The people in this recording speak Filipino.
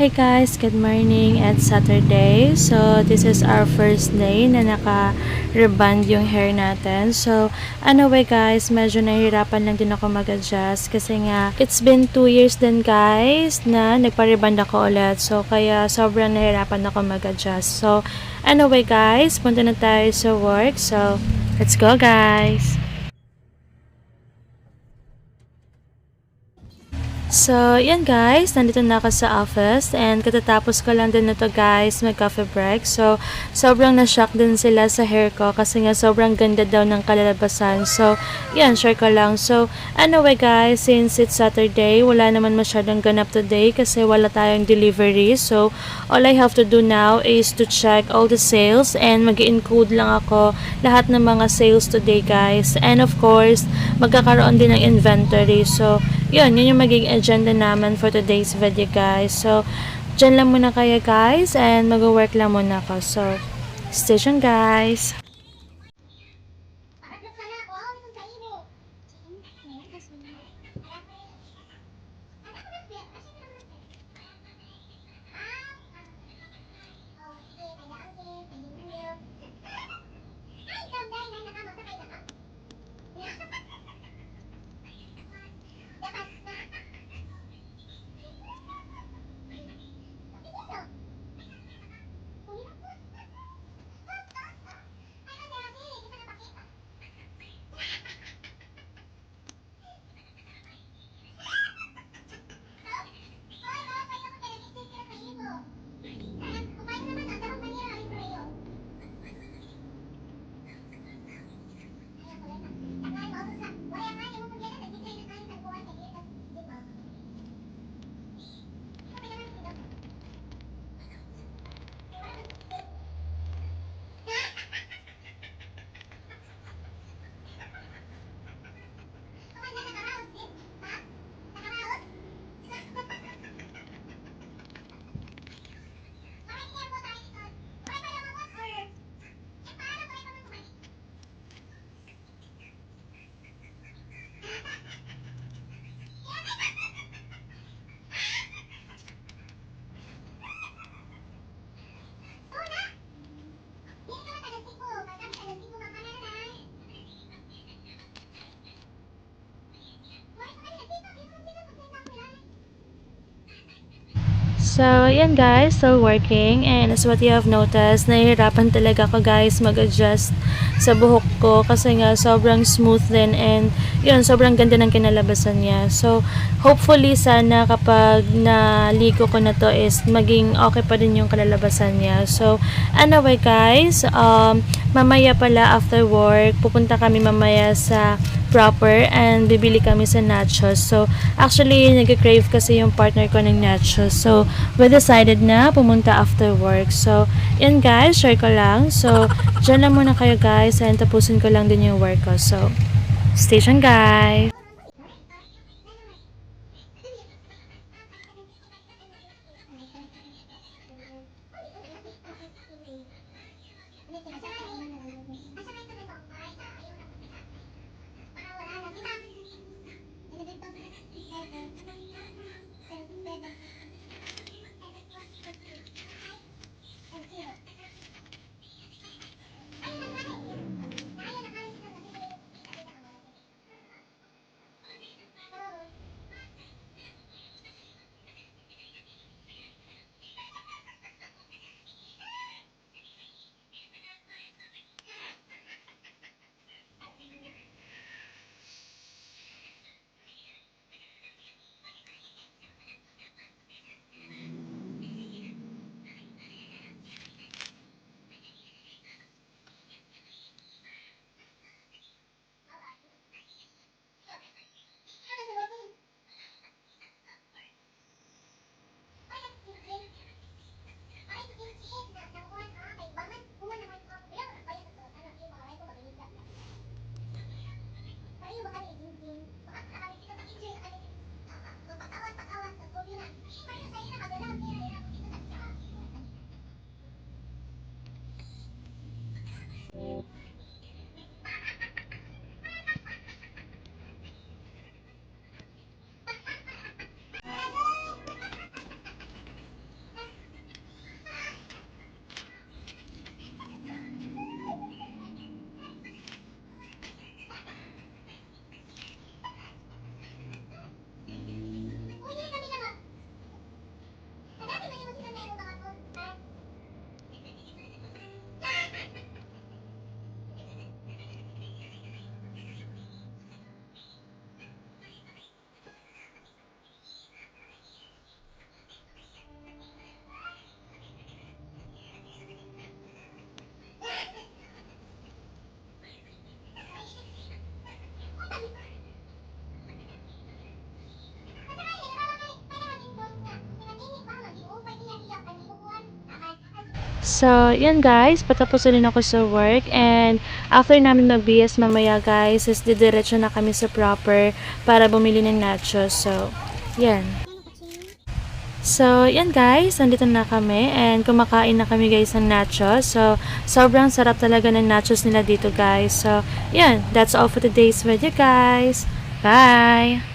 Hi guys, good morning. It's Saturday. So, this is our first day na naka-reband yung hair natin. So, anyway guys, medyo nahihirapan lang din ako mag-adjust kasi nga, it's been 2 years din guys na nagpa-reband ako ulit. So, kaya sobrang nahihirapan ako mag-adjust. So, anyway guys, punta na tayo sa work. So, let's go guys! So, yan guys, nandito na ako sa office and katatapos ko lang din na to guys, mag-coffee break. So, sobrang na-shock din sila sa hair ko kasi nga sobrang ganda daw ng kalalabasan. So, yan, share ko lang. So, anyway guys, since it's Saturday, wala naman masyadong ganap today kasi wala tayong delivery. So, all I have to do now is to check all the sales and mag-include lang ako lahat ng mga sales today guys. And of course, magkakaroon din ng inventory. So, yun yung magiging agenda naman for today's video guys. So, dyan lang muna kayo guys and mag-work lang muna ako. So, stay tuned guys. So, yan guys, still working and as what you have noticed, nahihirapan talaga ako guys mag-adjust sa buhok ko kasi nga sobrang smooth din and yun, sobrang ganda ng kinalabasan niya. So, hopefully sana kapag naligo ko na to is maging okay pa din yung kalalabasan niya. So, anyway guys, mamaya pala after work, pupunta kami mamaya sa Proper and bibili kami sa nachos. So, actually, nag-crave kasi yung partner ko ng nachos. So, we decided na pumunta after work. So, yan guys, share ko lang. So, dyan lang muna kayo guys and tapusin ko lang din yung work ko. So, stay tuned guys! So, yan guys, patapos na rin ako sa work and after namin mag-BS mamaya guys, is didiretso na kami sa proper para bumili ng nachos. So, yan. So, yan guys, nandito na kami and kumakain na kami guys ng nachos. So, sobrang sarap talaga ng nachos nila dito guys. So, yan, that's all for today's video guys. Bye!